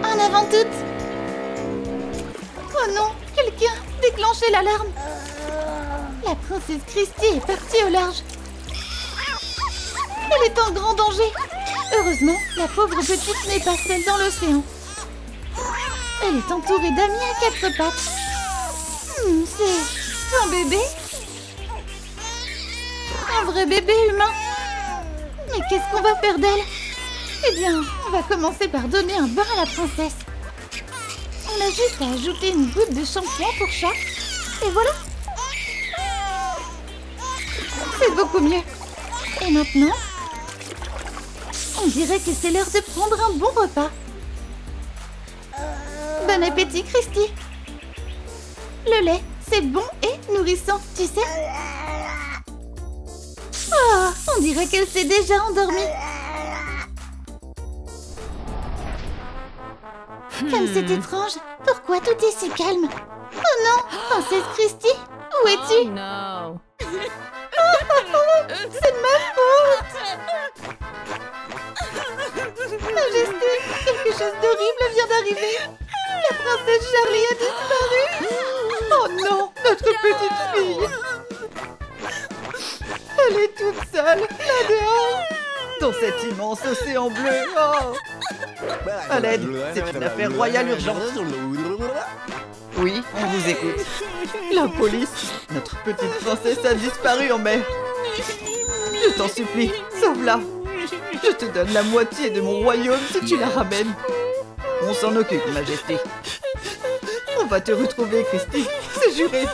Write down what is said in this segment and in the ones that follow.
En avant toutes. Oh non, quelqu'un déclenchait l'alarme. La princesse Christy est partie au large. Elle est en grand danger. Heureusement, la pauvre petite n'est pas seule dans l'océan. Elle est entourée d'amis à quatre pattes. C'est un bébé? Un vrai bébé humain? Mais qu'est-ce qu'on va faire d'elle? Eh bien, on va commencer par donner un bain à la princesse. On a juste à ajouter une goutte de shampoing pour chat. Et voilà. C'est beaucoup mieux. Et maintenant, on dirait que c'est l'heure de prendre un bon repas. Bon appétit, Christy. Le lait, c'est bon et nourrissant, tu sais. Oh, on dirait qu'elle s'est déjà endormie. Comme c'est étrange. Pourquoi tout est si calme? Oh non, princesse Christy, où es-tu? Oh non. C'est de ma faute. Majesté, quelque chose d'horrible vient d'arriver. La princesse Charlie a disparu. Oh non, notre petite fille. Elle est toute seule, là-dehors, dans cet immense océan bleu. Oh. À l'aide, c'est une affaire royale urgente. Oui, on vous écoute. La police, notre petite princesse a disparu en mer. Je t'en supplie, sauve-la. Je te donne la moitié de mon royaume si tu la ramènes. On s'en occupe, Majesté. On va te retrouver, Christy, c'est juré.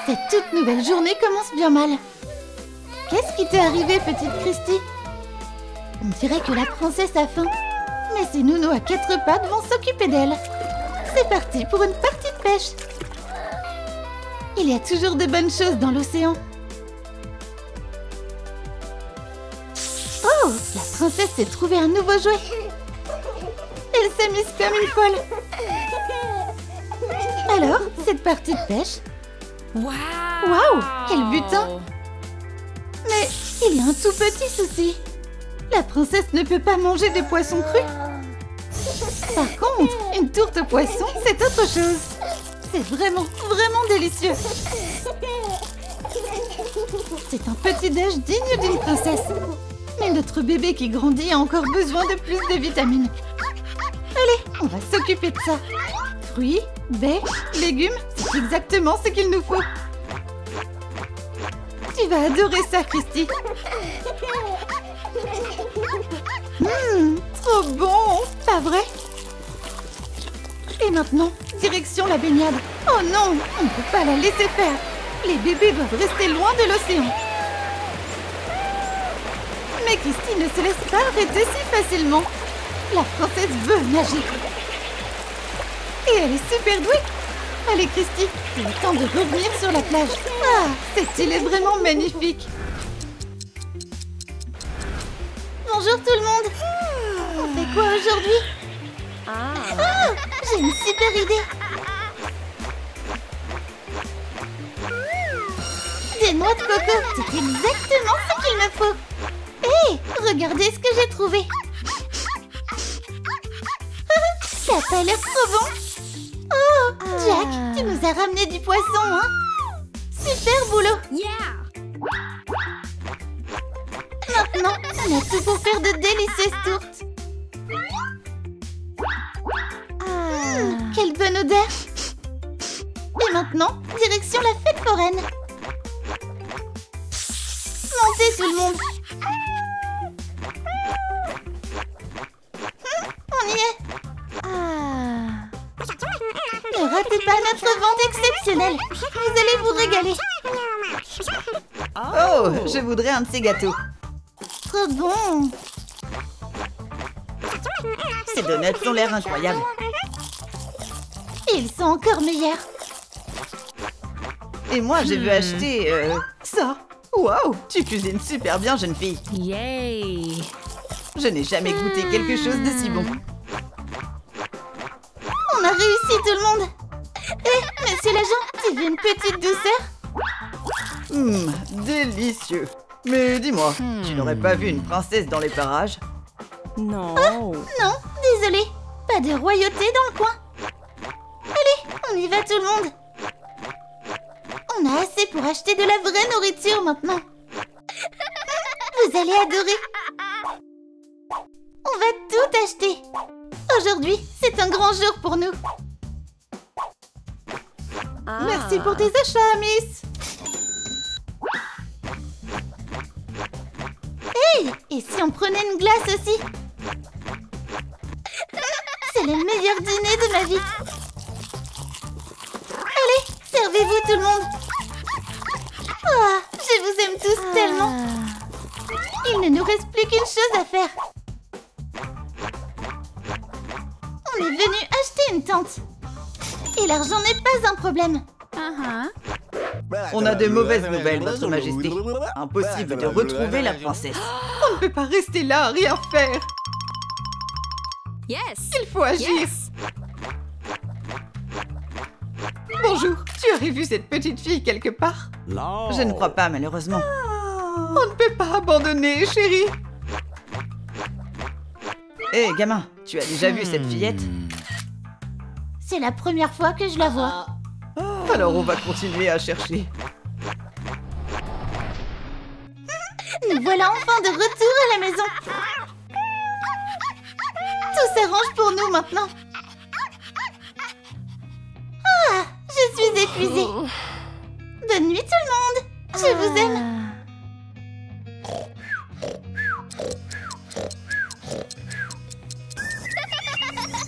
Cette toute nouvelle journée commence bien mal. Qu'est-ce qui t'est arrivé, petite Christy? On dirait que la princesse a faim. Mais ces nounous à quatre pattes vont s'occuper d'elle. C'est parti pour une partie de pêche. Il y a toujours de bonnes choses dans l'océan. Oh, la princesse s'est trouvé un nouveau jouet. Elle s'amuse comme une folle. Alors, cette partie de pêche? Waouh, quel butin! Mais il y a un tout petit souci. La princesse ne peut pas manger des poissons crus. Par contre, une tourte au poisson, c'est autre chose. C'est vraiment, vraiment délicieux. C'est un petit-déj digne d'une princesse. Mais notre bébé qui grandit a encore besoin de plus de vitamines. Allez, on va s'occuper de ça. Fruits, baies, légumes, c'est exactement ce qu'il nous faut. Tu vas adorer ça, Christy. Trop bon, pas vrai? Et maintenant, direction la baignade. Oh non, on ne peut pas la laisser faire. Les bébés doivent rester loin de l'océan. Mais Christy ne se laisse pas arrêter si facilement. La princesse veut nager. Et elle est super douée. Allez, Christy, il est temps de revenir sur la plage. Ah, cette île est vraiment magnifique. Bonjour tout le monde. On fait quoi aujourd'hui? J'ai une super idée. Des noix de coco, c'est exactement ce qu'il me faut. Hé, regardez ce que j'ai trouvé. Ça a pas l'air trop bon. Oh, Jack, tu nous as ramené du poisson, hein? Super boulot. Maintenant, on a tout pour faire de délicieuses tourtes. Quelle bonne odeur. Et maintenant, direction la fête foraine. Montez tout le monde. On y est. Ne ratez pas notre vente exceptionnelle. Vous allez vous régaler. Oh, je voudrais un de ces gâteaux. Trop bon. Ces donuts ont l'air incroyables. Ils sont encore meilleurs. Et moi, j'ai vu acheter ça. Waouh, tu cuisines super bien, jeune fille. Yay! Je n'ai jamais goûté quelque chose de si bon. On a réussi, tout le monde. Hé, monsieur l'agent, tu veux une petite douceur? Délicieux. Mais dis-moi, tu n'aurais pas vu une princesse dans les parages? No. Non, désolé. Pas de royauté dans le coin. Allez, on y va tout le monde. On a assez pour acheter de la vraie nourriture maintenant. Vous allez adorer. On va tout acheter. Aujourd'hui, c'est un grand jour pour nous. Merci pour tes achats, Miss. Hey, et si on prenait une glace aussi? C'est le meilleur dîner de ma vie. Allez, servez-vous tout le monde. Oh, je vous aime tous tellement. Il ne nous reste plus qu'une chose à faire. On est venu acheter une tente. Et l'argent n'est pas un problème. On a de mauvaises nouvelles, Votre Majesté. Impossible de retrouver la princesse. On ne peut pas rester là à rien faire. Yes. Il faut agir. Yes. Bonjour, tu aurais vu cette petite fille quelque part? Non. Je ne crois pas, malheureusement. On ne peut pas abandonner, chérie. Hé, gamin, tu as déjà vu cette fillette? C'est la première fois que je la vois. Alors on va continuer à chercher. Nous voilà enfin de retour à la maison. Tout s'arrange pour nous maintenant. Ah, je suis épuisée. Bonne nuit tout le monde. Je vous aime.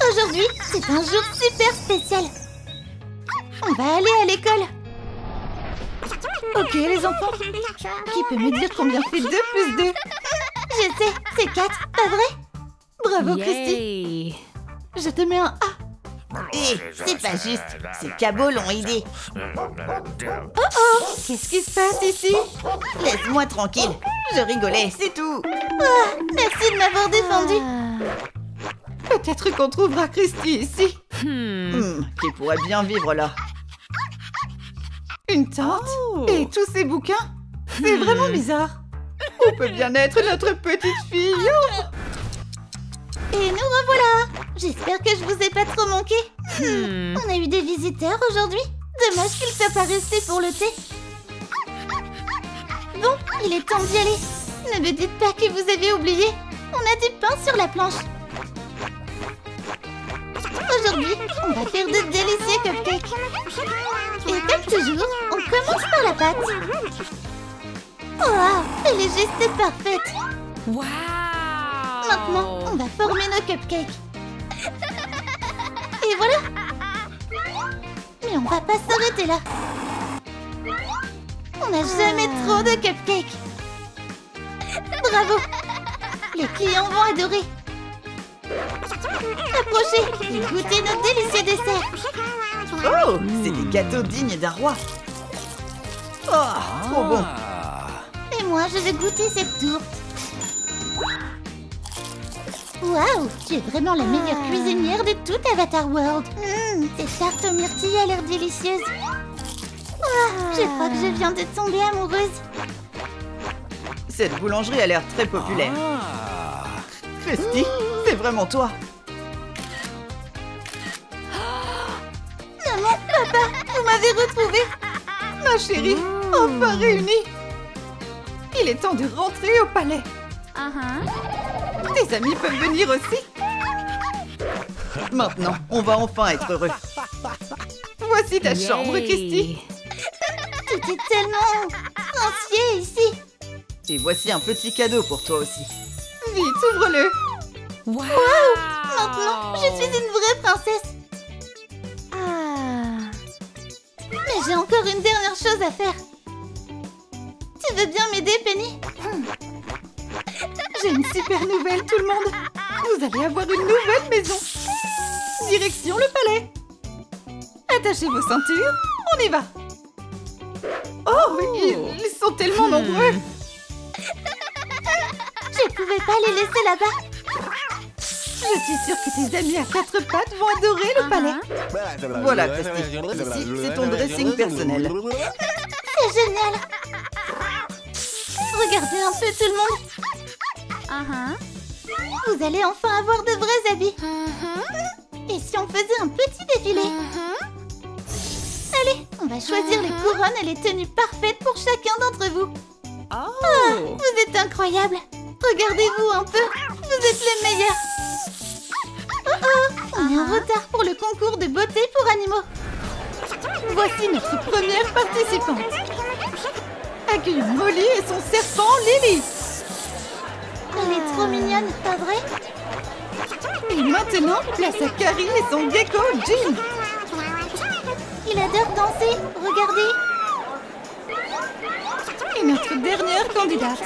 Aujourd'hui, c'est un jour super spécial. On va aller à l'école. Ok, les enfants. Qui peut me dire combien fait 2 plus 2? Je sais, c'est 4, pas vrai? Bravo, Christy. Yay. Je te mets un A. Hé, c'est pas juste. Ces cabots l'ont aidé. Oh, qu'est-ce qui se passe ici? Laisse-moi tranquille. Je rigolais, c'est tout. Merci de m'avoir défendu. Peut-être qu'on trouvera Christy ici. Qui pourrait bien vivre là. Une tente et tous ces bouquins. C'est vraiment bizarre. Où peut bien être notre petite fille? Et nous revoilà. J'espère que je vous ai pas trop manqué. On a eu des visiteurs aujourd'hui. Dommage qu'ils ne soient pas restés pour le thé. Bon, il est temps d'y aller. Ne me dites pas que vous avez oublié. On a du pain sur la planche. Aujourd'hui, on va faire de délicieux cupcakes. Et comme toujours, on commence par la pâte. Oh, elle est juste parfaite. Wow. Maintenant, on va former nos cupcakes. Et voilà. Mais on va pas s'arrêter là. On n'a jamais trop de cupcakes. Bravo. Les clients vont adorer. Approchez et goûtez nos délicieux desserts. Oh, c'est des gâteaux dignes d'un roi. Oh, trop bon. Et moi, je vais goûter cette tourte. Waouh, tu es vraiment la meilleure cuisinière de tout Avatar World. Cette tarte aux myrtilles a l'air délicieuse. Je crois que je viens de tomber amoureuse. Cette boulangerie a l'air très populaire. Christy, c'est vraiment toi. Maman, papa, vous m'avez retrouvée. Ma chérie, enfin réunie. Il est temps de rentrer au palais. Tes amis peuvent venir aussi. Maintenant, on va enfin être heureux. Voici ta chambre, Christy. Tout est tellement ancien ici. Et voici un petit cadeau pour toi aussi. Vite, ouvre-le. Wow. Maintenant, je suis une vraie princesse. Mais j'ai encore une dernière chose à faire. Tu veux bien m'aider, Penny? J'ai une super nouvelle, tout le monde. Vous allez avoir une nouvelle maison. Direction le palais. Attachez vos ceintures, on y va. Oh, ils sont tellement nombreux. Je pouvais pas les laisser là-bas. Je suis sûre que tes amis à 4 pattes vont adorer le palais. Voilà, Christy. Ici, c'est ton dressing personnel. C'est génial. peu tout le monde. Vous allez enfin avoir de vrais habits. Et si on faisait un petit défilé? Allez, on va choisir les couronnes et les tenues parfaites pour chacun d'entre vous. Ah, vous êtes incroyables. Regardez-vous un peu. Vous êtes les meilleurs. On est en retard pour le concours de beauté pour animaux. Voici notre première participante. Accueillons Molly et son serpent Lily. Elle est trop mignonne, pas vrai? Et maintenant, place à Carrie et son gecko Jean. Il adore danser, regardez. Et notre dernière candidate.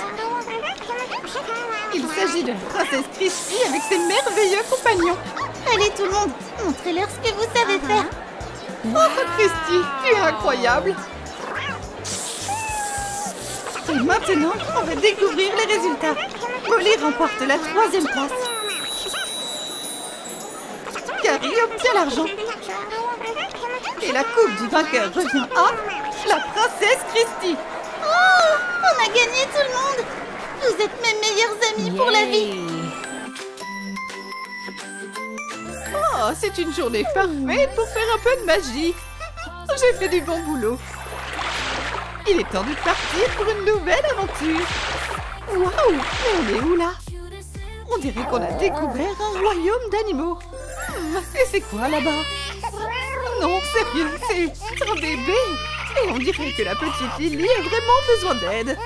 Il s'agit de la princesse Christy avec ses merveilleux compagnons. Allez tout le monde, montrez-leur ce que vous savez faire. Oh Christy, tu es incroyable. Et maintenant, on va découvrir les résultats. Molly remporte la 3e place. Carrie obtient l'argent. Et la coupe du vainqueur revient à la princesse Christy. Oh, on a gagné tout le monde. Vous êtes mes meilleurs amis pour la vie. Oh, c'est une journée parfaite pour faire un peu de magie. J'ai fait du bon boulot. Il est temps de partir pour une nouvelle aventure. Waouh, mais on est où là? On dirait qu'on a découvert un royaume d'animaux. Et c'est quoi là-bas? Non, sérieux, c'est un bébé. Et on dirait que la petite Lily a vraiment besoin d'aide.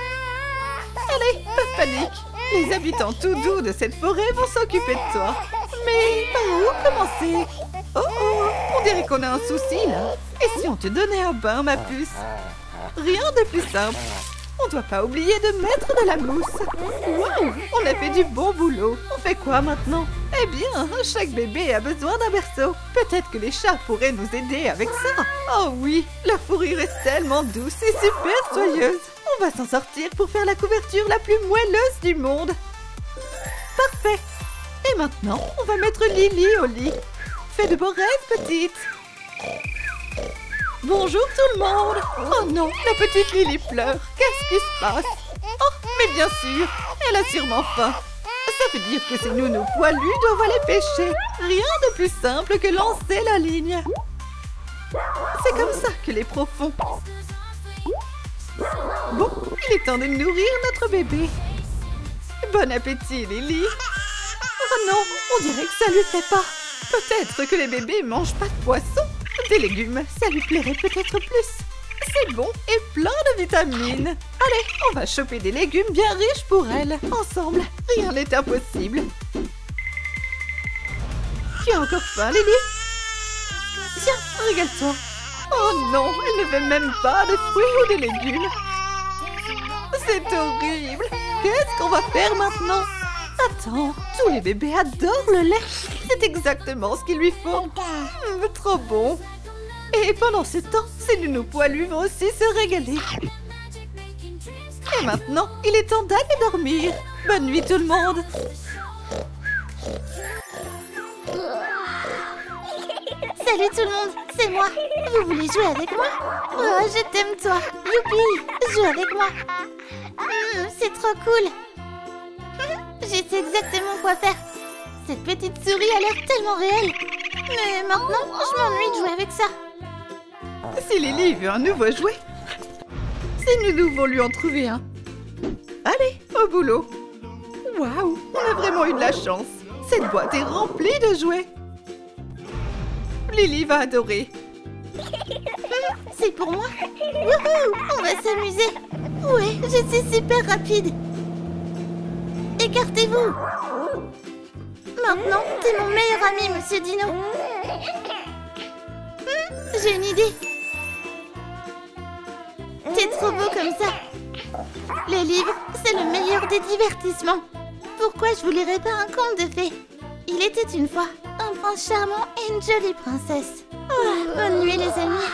Allez, pas de panique. Les habitants tout doux de cette forêt vont s'occuper de toi. Mais par où commencer? Oh, on dirait qu'on a un souci là. Et si on te donnait un bain, ma puce? Rien de plus simple. On doit pas oublier de mettre de la mousse. Waouh, on a fait du bon boulot. On fait quoi maintenant? Eh bien, chaque bébé a besoin d'un berceau. Peut-être que les chats pourraient nous aider avec ça. Oh oui, la fourrure est tellement douce et super soyeuse. On va s'en sortir pour faire la couverture la plus moelleuse du monde. Parfait. Et maintenant, on va mettre Lily au lit. Fais de beaux rêves, petite. Bonjour tout le monde. Oh non, la petite Lily pleure. Qu'est-ce qui se passe? Oh, mais bien sûr, elle a sûrement faim. Ça veut dire que ces nounous poilus doivent aller pêcher. Rien de plus simple que lancer la ligne. C'est comme ça que les pros font. Bon, il est temps de nourrir notre bébé. Bon appétit, Lily. Oh non, on dirait que ça lui plaît pas. Peut-être que les bébés mangent pas de poisson. Des légumes, ça lui plairait peut-être plus. C'est bon et plein de vitamines. Allez, on va choper des légumes bien riches pour elle. Ensemble, rien n'est impossible. Tu as encore faim, Lily? Tiens, régale-toi. Oh non, elle ne veut même pas de fruits ou des légumes. C'est horrible. Qu'est-ce qu'on va faire maintenant? Attends, tous les bébés adorent le lait. C'est exactement ce qu'il lui faut. Trop bon. Et pendant ce temps, ces nounous poilus vont aussi se régaler. Et maintenant, il est temps d'aller dormir. Bonne nuit tout le monde. Salut tout le monde, c'est moi. Vous voulez jouer avec moi? Oh, je t'aime toi. Youpi, joue avec moi. C'est trop cool. Je sais exactement quoi faire. Cette petite souris a l'air tellement réelle. Mais maintenant, je m'ennuie de jouer avec ça. Si Lily veut un nouveau jouet, ces nounous vont lui en trouver un. Allez, au boulot. Waouh, on a vraiment eu de la chance. Cette boîte est remplie de jouets. Lily va adorer. C'est pour moi? Wouhou, on va s'amuser. Ouais, je suis super rapide. Écartez-vous. Maintenant, t'es mon meilleur ami, Monsieur Dino. J'ai une idée. T'es trop beau comme ça. Les livres, c'est le meilleur des divertissements. Pourquoi je vous lirais pas un conte de fées? Il était une fois un prince charmant et une jolie princesse. Oh, bonne nuit les amis.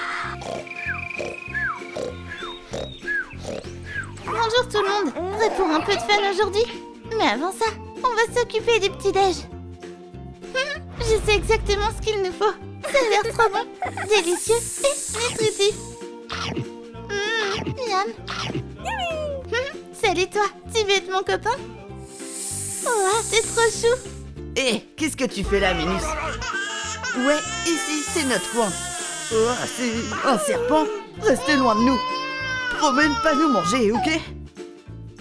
Bonjour tout le monde. Prêt pour un peu de fun aujourd'hui? Mais avant ça, on va s'occuper du petit-déj. Je sais exactement ce qu'il nous faut. Ça a l'air trop bon, délicieux et nutritif. Miam. C'est Salut toi, tu veux être mon copain? Oh, c'est trop chou. Hé, qu'est-ce que tu fais là, Minus? Ouais, ici, c'est notre coin. Oh, c'est un serpent. Restez loin de nous. Promets de pas nous manger, ok?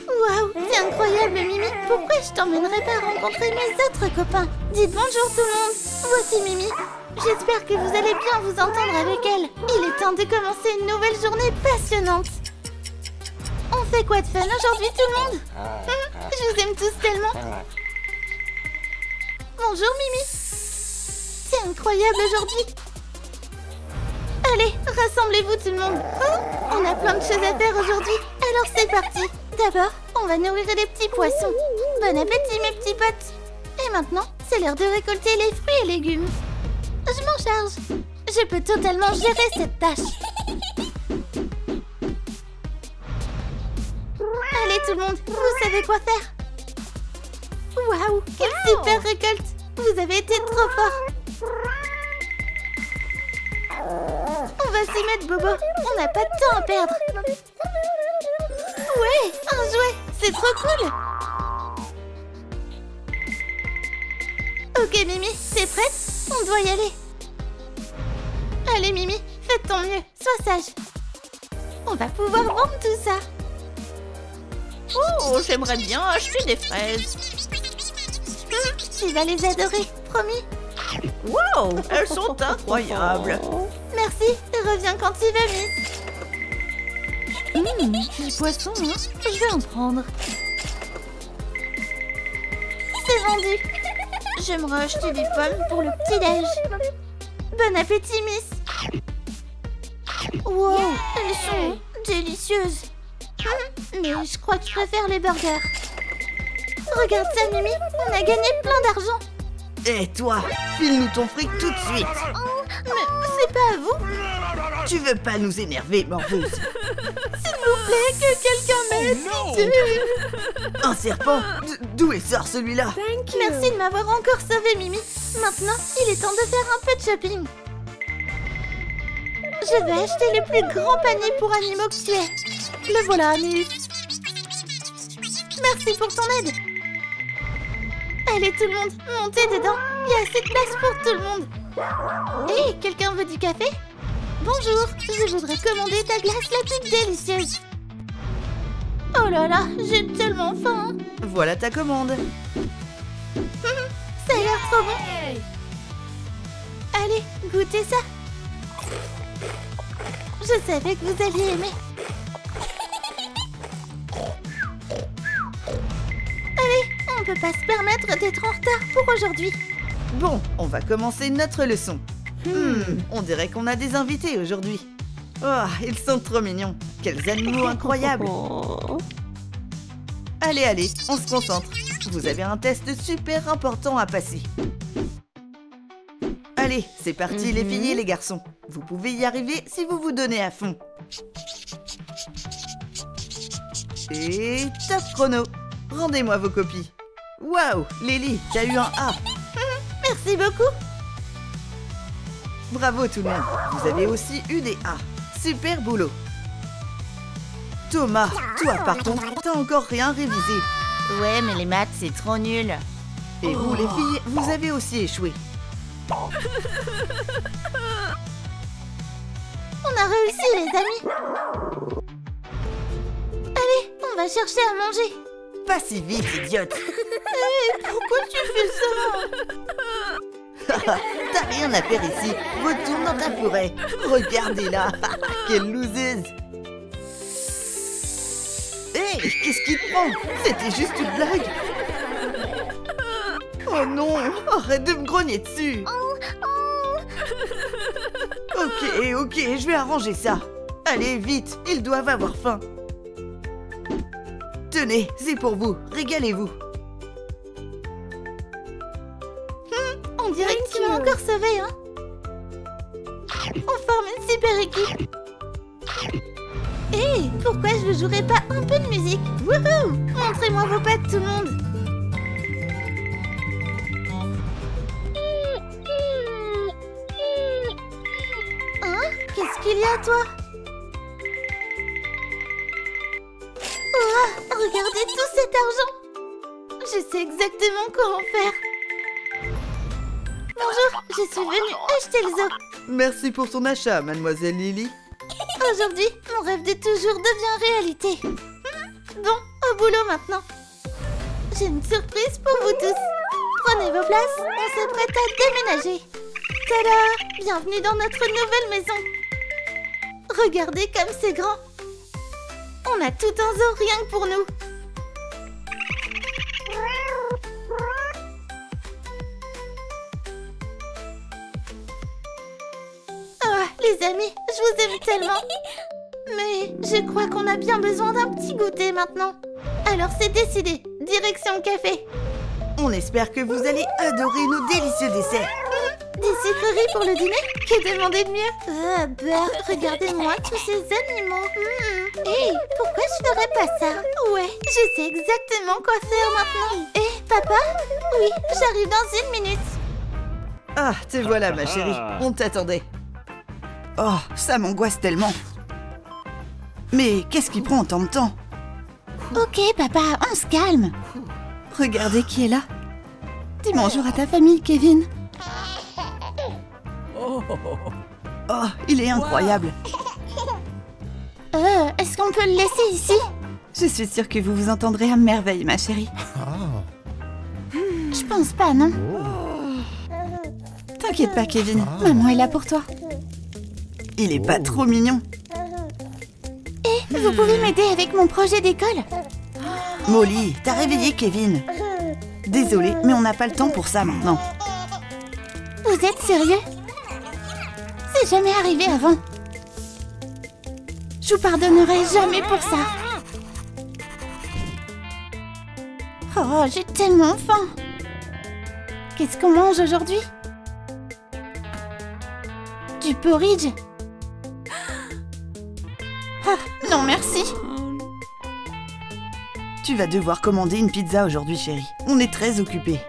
Waouh, c'est incroyable, Mimi. Pourquoi je t'emmènerais pas rencontrer mes autres copains? Dites bonjour tout le monde. Voici Mimi. J'espère que vous allez bien vous entendre avec elle. Il est temps de commencer une nouvelle journée passionnante. On fait quoi de fun aujourd'hui tout le monde? Je vous aime tous tellement. Bonjour Mimi. C'est incroyable aujourd'hui. Allez, rassemblez-vous tout le monde. On a plein de choses à faire aujourd'hui. Alors c'est parti. D'abord, on va nourrir les petits poissons. Bon appétit mes petits potes. Et maintenant, c'est l'heure de récolter les fruits et légumes. Je m'en charge. Je peux totalement gérer cette tâche. Allez tout le monde, vous savez quoi faire. Waouh, quelle super récolte. Vous avez été trop fort. On va s'y mettre, Bobo. On n'a pas de temps à perdre. Ouais, un jouet. C'est trop cool. Ok, Mimi, t'es prête? On doit y aller. Allez, Mimi, fais de ton mieux. Sois sage. On va pouvoir vendre tout ça. Oh, j'aimerais bien acheter des fraises. Tu vas les adorer, promis. Wow, elles sont incroyables. Merci, reviens quand tu veux, Miss. Les poissons, hein? Je vais en prendre. C'est vendu. J'aimerais acheter des pommes pour le petit-déj. Bon appétit, Miss. Wow, elles sont délicieuses. Mais je crois que je préfère les burgers. Regarde ça, Mimi, on a gagné plein d'argent. Et toi, file-nous ton fric tout de suite. Mais c'est pas à vous. Tu veux pas nous énerver, morveuse? S'il vous plaît, que quelqu'un m'aide. Un serpent? D'où il sort celui-là? Merci de m'avoir encore sauvé, Mimi. Maintenant, il est temps de faire un peu de shopping. Je vais acheter le plus grand panier pour animaux que tu es. Le voilà, Miss. Merci pour ton aide. Allez tout le monde, montez dedans. Il y a assez de place pour tout le monde. Hé, quelqu'un veut du café? Bonjour, je voudrais commander ta glace la plus délicieuse. Oh là là, j'ai tellement faim. Voilà ta commande. Ça a l'air trop bon. Allez, goûtez ça. Je savais que vous alliez aimer. Allez, on peut pas se permettre d'être en retard pour aujourd'hui. Bon, on va commencer notre leçon. On dirait qu'on a des invités aujourd'hui. Oh, ils sont trop mignons. Quels animaux incroyables. Allez, allez, on se concentre. Vous avez un test super important à passer. Allez, c'est parti les filles et les garçons. Vous pouvez y arriver si vous vous donnez à fond. Et top chrono. Rendez-moi vos copies. Waouh, Lily, t'as eu un A. Merci beaucoup. Bravo tout le monde. Vous avez aussi eu des A. Super boulot. Thomas, toi par contre, t'as encore rien révisé. Ouais, mais les maths, c'est trop nul. Et vous les filles, vous avez aussi échoué. On a réussi, les amis. Allez, on va chercher à manger. Pas si vite, idiote. Pourquoi tu fais ça? T'as rien à faire ici. Retourne dans ta forêt. Regardez-la. Quelle loseuse. Hé, qu'est-ce qui te prend? C'était juste une blague. Oh non, arrête de me grogner dessus. Ok, je vais arranger ça. Allez, vite, ils doivent avoir faim. Tenez, c'est pour vous, régalez-vous. On dirait que tu m'as encore sauvé, hein. On forme une super équipe. Hé, pourquoi je ne jouerais pas un peu de musique? Wouhou! Montrez-moi vos pattes, tout le monde. Hein? Qu'est-ce qu'il y a, toi? Oh, Regardez tout cet argent. Je sais exactement quoi en faire. Bonjour, je suis venue acheter le zoo. Merci pour ton achat, mademoiselle Lily. Aujourd'hui, mon rêve de toujours devient réalité. Bon, au boulot maintenant. J'ai une surprise pour vous tous. Prenez vos places, on s'apprête à déménager. Tada! Bienvenue dans notre nouvelle maison. Regardez comme c'est grand. On a tout un zoo rien que pour nous. Oh, les amis, je vous aime tellement. Mais je crois qu'on a bien besoin d'un petit goûter maintenant. Alors c'est décidé, direction café. On espère que vous allez adorer nos délicieux desserts. Des sucreries pour le dîner? Que demander de mieux? Regardez-moi tous ces animaux. Hé, pourquoi je ferais pas ça? Ouais, je sais exactement quoi faire maintenant. Hé, papa? Oui, j'arrive dans 1 minute. Ah, te voilà, ma chérie. On t'attendait. Oh, ça m'angoisse tellement. Mais qu'est-ce qui prend tant de temps? Ok, papa, on se calme. Regardez qui est là. Dis bonjour à ta famille, Kevin. Oh, il est incroyable. Est-ce qu'on peut le laisser ici? Je suis sûre que vous vous entendrez à merveille, ma chérie. Je pense pas, non? T'inquiète pas, Kevin. Maman est là pour toi. Il est pas trop mignon. Et vous pouvez m'aider avec mon projet d'école? Molly, t'as réveillé Kevin. Désolée, mais on n'a pas le temps pour ça maintenant. Vous êtes sérieux? C'est jamais arrivé avant. Je vous pardonnerai jamais pour ça. Oh, j'ai tellement faim. Qu'est-ce qu'on mange aujourd'hui? Du porridge? Ah, non merci. Tu vas devoir commander une pizza aujourd'hui, chérie. On est très occupés.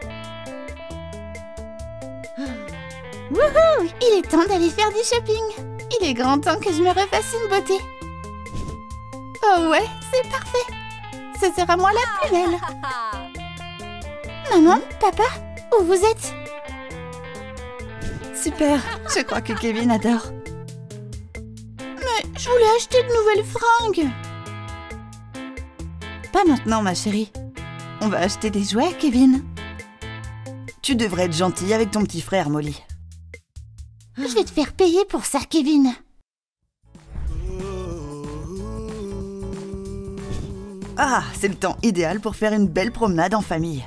Wouhou! Il est temps d'aller faire du shopping. Il est grand temps que je me refasse une beauté. Oh ouais, c'est parfait. Ce sera moi la plus belle. Maman, papa, où vous êtes? Super, je crois que Kevin adore. Mais je voulais acheter de nouvelles fringues. Pas maintenant, ma chérie. On va acheter des jouets, Kevin. Tu devrais être gentille avec ton petit frère, Molly. Je vais te faire payer pour ça, Kevin. Ah, c'est le temps idéal pour faire une belle promenade en famille.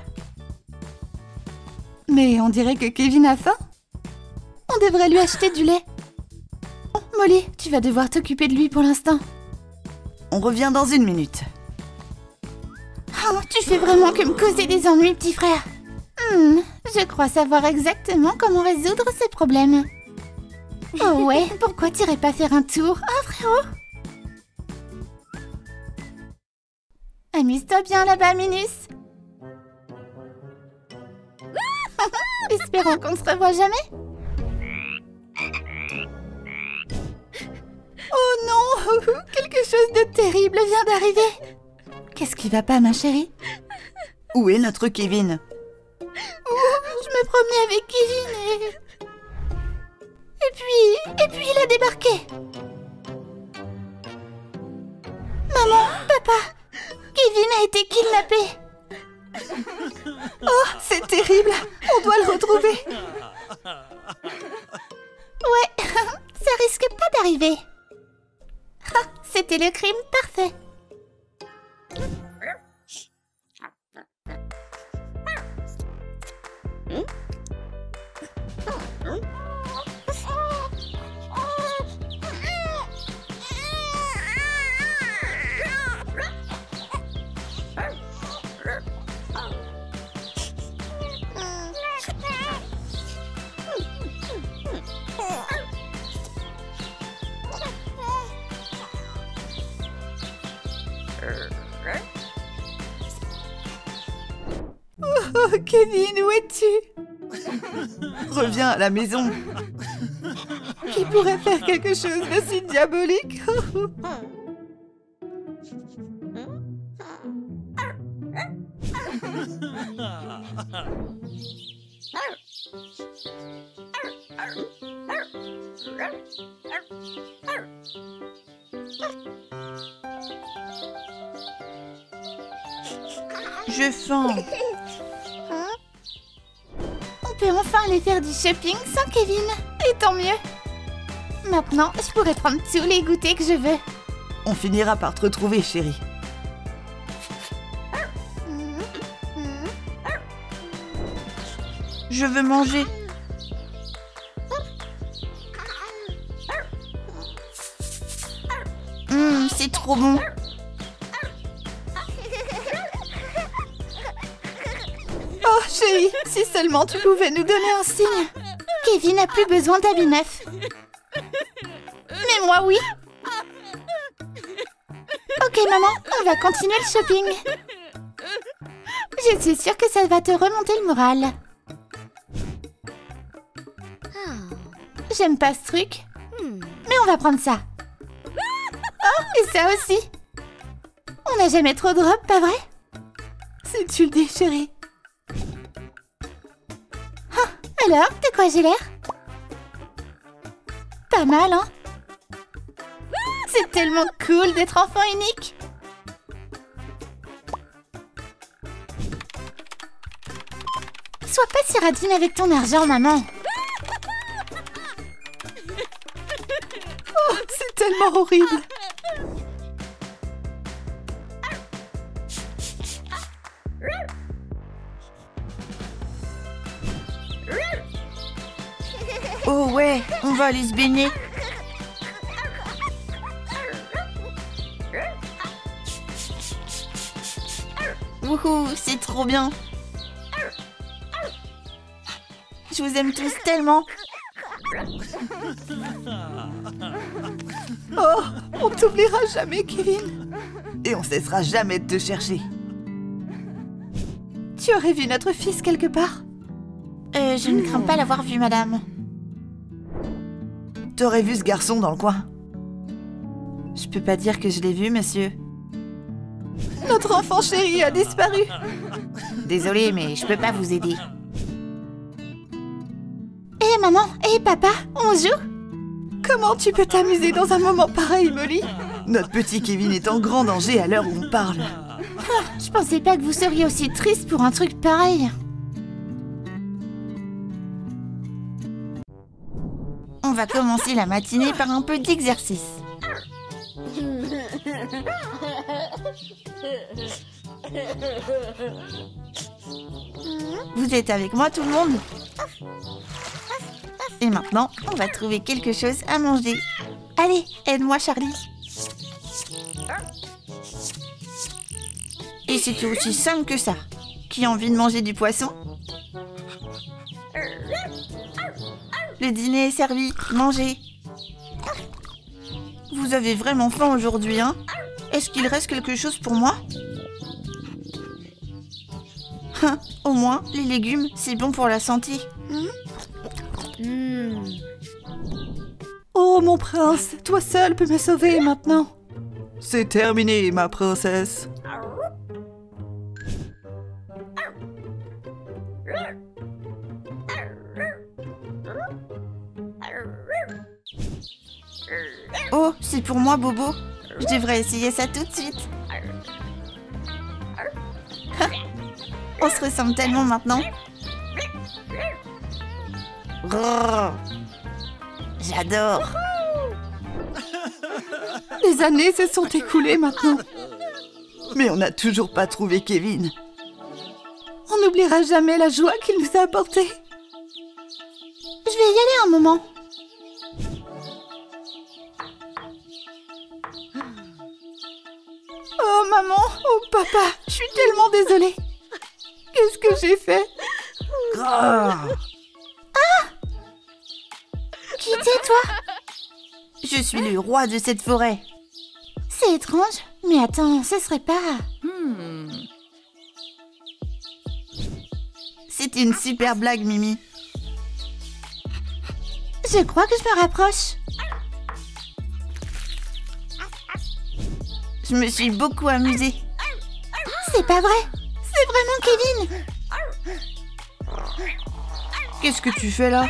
Mais on dirait que Kevin a faim. On devrait lui acheter du lait. Molly, tu vas devoir t'occuper de lui pour l'instant. On revient dans 1 minute. Oh, tu fais vraiment que me causer des ennuis, petit frère. Je crois savoir exactement comment résoudre ces problèmes. Oh ouais, pourquoi t'irais pas faire un tour, hein, frérot? Amuse-toi bien là-bas, Minus. Espérons qu'on se revoit jamais. Oh non, quelque chose de terrible vient d'arriver. Qu'est-ce qui va pas, ma chérie? Où est notre Kevin? Je me promenais avec Kevin et puis il a débarqué. Maman, papa, Kevin a été kidnappé. Oh, c'est terrible. On doit le retrouver. Ouais, ça risque pas d'arriver. C'était le crime parfait. Oh, Kevin, où es-tu? Reviens à la maison. Qui pourrait faire quelque chose de si diabolique? J'ai faim. On peut enfin aller faire du shopping sans Kevin. Et tant mieux. Maintenant, je pourrais prendre tous les goûters que je veux. On finira par te retrouver, chérie. Je veux manger. C'est trop bon. Oh, chérie, si seulement tu pouvais nous donner un signe. Kevin n'a plus besoin d'habits neufs. Mais moi, oui. Ok, maman, on va continuer le shopping. Je suis sûre que ça va te remonter le moral. J'aime pas ce truc. Mais on va prendre ça. Oh, et ça aussi. On n'a jamais trop de robes, pas vrai? Si tu le dis, chérie. Oh, alors, de quoi j'ai l'air? Pas mal, hein? C'est tellement cool d'être enfant unique. Sois pas si radine avec ton argent, maman. Oh, c'est tellement horrible. Oh ouais, on va aller se baigner. Wouhou, c'est trop bien. Je vous aime tous tellement. Oh, on t'oubliera jamais, Kevin. Et on cessera jamais de te chercher. Tu aurais vu notre fils quelque part? Je ne crains pas l'avoir vu, madame. T'aurais vu ce garçon dans le coin? Je peux pas dire que je l'ai vu, monsieur. Notre enfant chéri a disparu. Désolée, mais je peux pas vous aider. Hé, maman, hé, papa, on joue? Comment tu peux t'amuser dans un moment pareil, Molly? Notre petit Kevin est en grand danger à l'heure où on parle. Ah, je pensais pas que vous seriez aussi triste pour un truc pareil. On va commencer la matinée par un peu d'exercice. Vous êtes avec moi, tout le monde? Et maintenant, on va trouver quelque chose à manger. Allez, aide-moi, Charlie. Et c'était aussi simple que ça. Qui a envie de manger du poisson? Le dîner est servi. Mangez. Vous avez vraiment faim aujourd'hui, hein? Est-ce qu'il reste quelque chose pour moi? Au moins, les légumes, c'est bon pour la santé. Oh, mon prince, toi seul peux me sauver maintenant. C'est terminé, ma princesse. Oh, c'est pour moi, Bobo. Je devrais essayer ça tout de suite. On se ressemble tellement maintenant. J'adore. Les années se sont écoulées maintenant. Mais on n'a toujours pas trouvé Kevin. On n'oubliera jamais la joie qu'il nous a apportée. Je vais y aller un moment. Oh maman, oh papa, je suis tellement désolée. Qu'est-ce que j'ai fait? Ah! Qui t'es, toi? Je suis le roi de cette forêt. C'est étrange, mais attends, ce serait pas... C'était une super blague, Mimi. Je crois que je me rapproche. Je me suis beaucoup amusée. C'est pas vrai. c'est vraiment Kevin. Qu'est-ce que tu fais là?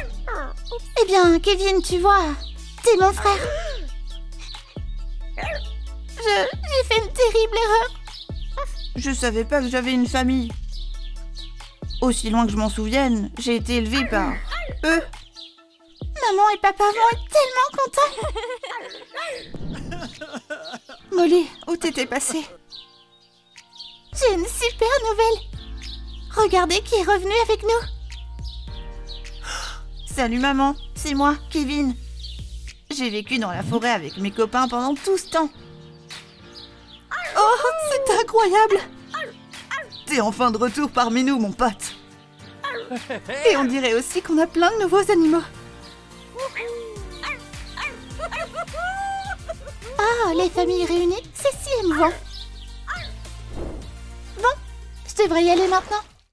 Eh bien, Kevin, tu vois, t'es mon frère. J'ai fait une terrible erreur. Je savais pas que j'avais une famille. Aussi loin que je m'en souvienne, j'ai été élevée par eux. Maman et papa vont être tellement contents. Molly, où t'étais passée? J'ai une super nouvelle. Regardez qui est revenu avec nous. Salut maman, c'est moi, Kevin. J'ai vécu dans la forêt avec mes copains pendant tout ce temps. Oh, c'est incroyable! T'es enfin de retour parmi nous, mon pote. Et on dirait aussi qu'on a plein de nouveaux animaux. Ah, les familles réunies, c'est si émouvant. Bon, je devrais y aller maintenant.